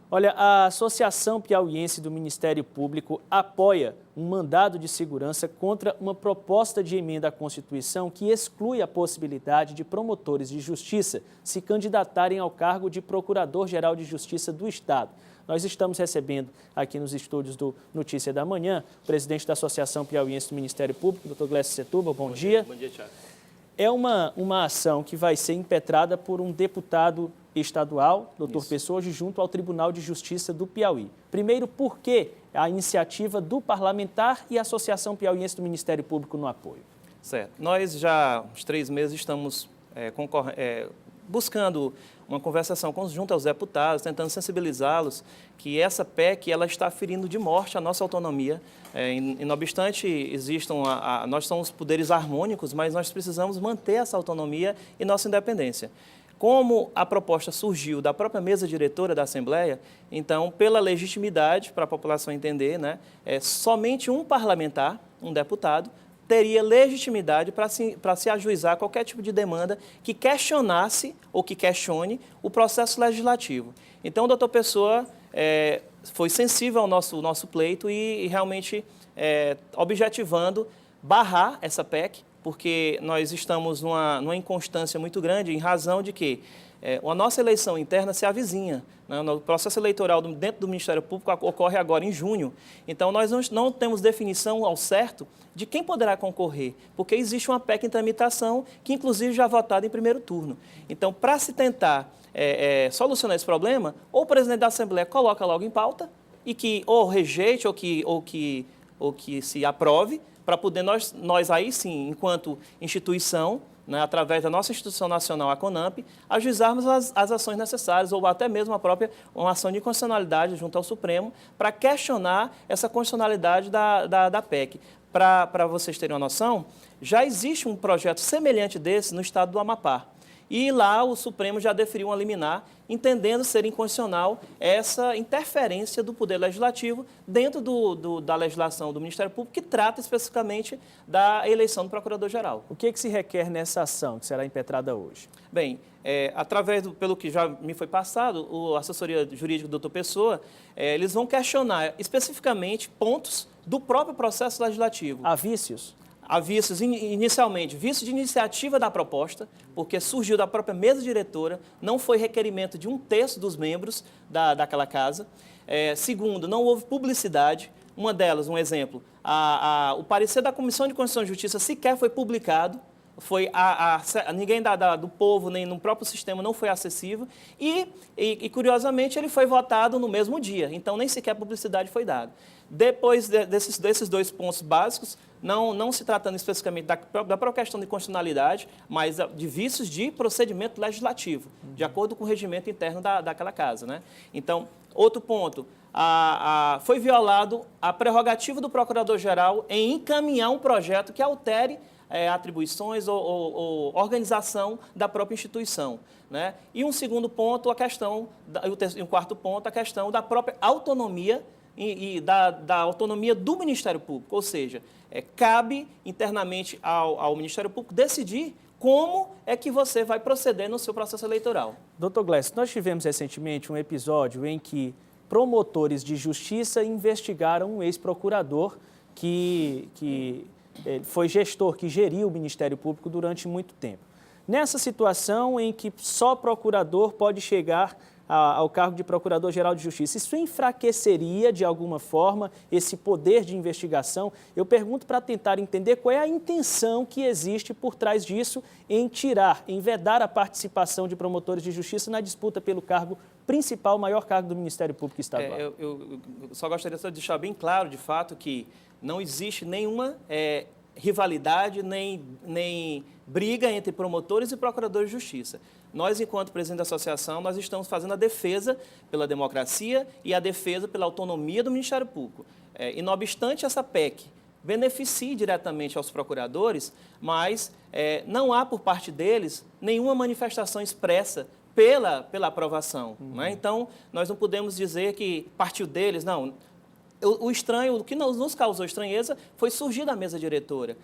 Olha, a Associação Piauiense do Ministério Público apoia um mandado de segurança contra uma proposta de emenda à Constituição que exclui a possibilidade de promotores de justiça se candidatarem ao cargo de Procurador-Geral de Justiça do Estado. Nós estamos recebendo aqui nos estúdios do Notícia da Manhã o presidente da Associação Piauiense do Ministério Público, Dr. Glécio Setúbal. Bom dia. Bom dia, Thiago. É uma ação que vai ser impetrada por um deputado estadual, Dr. Pessoa, junto ao Tribunal de Justiça do Piauí. Primeiro, por que a iniciativa do parlamentar e a Associação Piauiense do Ministério Público no apoio? Certo. Nós já há uns 3 meses estamos buscando uma conversação junto aos deputados, tentando sensibilizá-los que essa PEC ela está ferindo de morte a nossa autonomia. Não obstante, nós somos poderes harmônicos, mas nós precisamos manter essa autonomia e nossa independência. Como a proposta surgiu da própria mesa diretora da Assembleia, então, pela legitimidade, para a população entender, somente um parlamentar, um deputado, teria legitimidade para se ajuizar qualquer tipo de demanda que questionasse ou que questione o processo legislativo. Então, o doutor Pessoa foi sensível ao nosso pleito e realmente objetivando barrar essa PEC, porque nós estamos numa inconstância muito grande em razão de que a nossa eleição interna se avizinha. O processo eleitoral dentro do Ministério Público ocorre agora em junho. Então, nós não temos definição ao certo de quem poderá concorrer, porque existe uma PEC em tramitação que, inclusive, já votada em primeiro turno. Então, para se tentar solucionar esse problema, ou o presidente da Assembleia coloca logo em pauta e que ou rejeite ou que se aprove, para poder nós aí sim, enquanto instituição, através da nossa instituição nacional, a CONAMP, ajuizarmos as ações necessárias ou até mesmo uma ação de constitucionalidade junto ao Supremo para questionar essa constitucionalidade da PEC. Para vocês terem uma noção, já existe um projeto semelhante desse no estado do Amapá. E lá o Supremo já deferiu uma liminar, entendendo ser inconstitucional essa interferência do Poder Legislativo dentro da legislação do Ministério Público, que trata especificamente da eleição do Procurador-Geral. O que se requer nessa ação que será impetrada hoje? Bem, pelo que já me foi passado, a assessoria jurídica do Dr. Pessoa, eles vão questionar especificamente pontos do próprio processo legislativo. Há vícios? Há vícios, inicialmente, vício de iniciativa da proposta, porque surgiu da própria mesa diretora, não foi requerimento de 1/3 dos membros daquela casa. Segundo, não houve publicidade. Uma delas, um exemplo, o parecer da Comissão de Constituição e Justiça sequer foi publicado, ninguém do povo, nem no próprio sistema não foi acessível e, curiosamente, ele foi votado no mesmo dia, então nem sequer publicidade foi dada. Depois desses 2 pontos básicos, não se tratando especificamente da própria questão de constitucionalidade, mas de vícios de procedimento legislativo, de acordo com o regimento interno daquela casa. Então, outro ponto, foi violado a prerrogativa do Procurador-Geral em encaminhar um projeto que altere atribuições ou organização da própria instituição. E um segundo ponto, um quarto ponto, a questão da própria autonomia e da autonomia do Ministério Público, ou seja, cabe internamente ao Ministério Público decidir como é que você vai proceder no seu processo eleitoral. Dr. Glécio, nós tivemos recentemente um episódio em que promotores de justiça investigaram um ex-procurador que foi gestor, que geriu o Ministério Público durante muito tempo. Nessa situação em que só procurador pode chegar ao cargo de Procurador-Geral de Justiça, isso enfraqueceria de alguma forma esse poder de investigação? Eu pergunto para tentar entender qual é a intenção que existe por trás disso em vedar a participação de promotores de justiça na disputa pelo cargo principal, maior cargo do Ministério Público Estadual. Eu só gostaria de deixar bem claro, de fato, que não existe nenhuma rivalidade nem briga entre promotores e procuradores de justiça. Nós, enquanto presidente da associação, nós estamos fazendo a defesa pela democracia e a defesa pela autonomia do Ministério Público. E, não obstante essa PEC beneficie diretamente aos procuradores, mas não há por parte deles nenhuma manifestação expressa pela aprovação. Então, nós não podemos dizer que partiu deles, não. O que nos causou estranheza foi surgir da mesa diretora.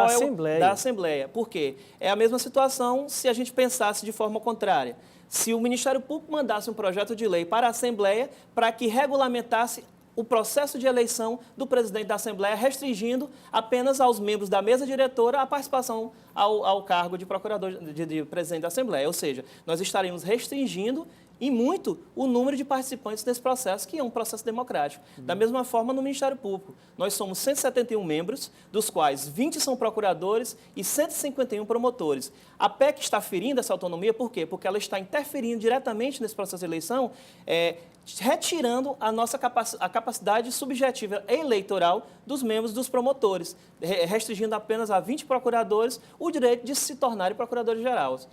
Assembleia. Da Assembleia. Por quê? É a mesma situação se a gente pensasse de forma contrária. se o Ministério Público mandasse um projeto de lei para a Assembleia para que regulamentasse o processo de eleição do presidente da Assembleia, restringindo apenas aos membros da mesa diretora a participação ao cargo de procurador, de presidente da Assembleia. Ou seja, nós estaríamos restringindo e muito o número de participantes desse processo, que é um processo democrático. Da mesma forma, no Ministério Público, nós somos 171 membros, dos quais 20 são procuradores e 151 promotores. A PEC está ferindo essa autonomia, por quê? Porque ela está interferindo diretamente nesse processo de eleição, retirando a capacidade subjetiva eleitoral dos membros dos promotores, restringindo apenas a 20 procuradores o direito de se tornarem procuradores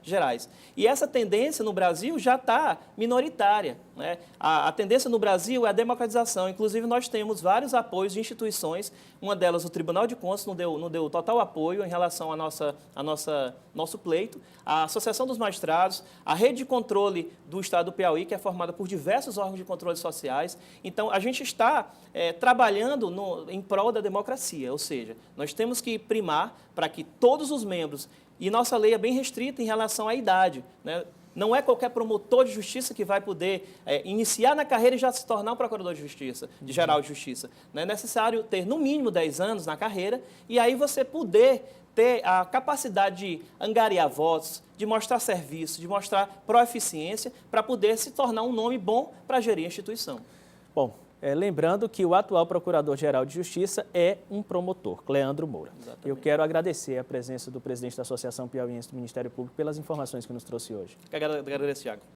gerais. E essa tendência no Brasil já está minoritária, né? A tendência no Brasil é a democratização. Inclusive, nós temos vários apoios de instituições, uma delas o Tribunal de Contas não deu total apoio em relação a nosso pleito, a Associação dos Magistrados, a Rede de Controle do Estado do Piauí, que é formada por diversos órgãos de controle sociais. Então, a gente está trabalhando em prol da democracia, ou seja, nós temos que primar para que todos os membros, e nossa lei é bem restrita em relação à idade, né? Não é qualquer promotor de justiça que vai poder iniciar na carreira e já se tornar um procurador de justiça, de geral de justiça. É necessário ter, no mínimo, 10 anos na carreira e aí você poder ter a capacidade de angariar votos, de mostrar serviço, de mostrar proeficiência para poder se tornar um nome bom para gerir a instituição. Bom, lembrando que o atual Procurador-Geral de Justiça é um promotor, Cleandro Moura. Exatamente. Eu quero agradecer a presença do presidente da Associação Piauiense do Ministério Público pelas informações que nos trouxe hoje. Agradeço, Thiago.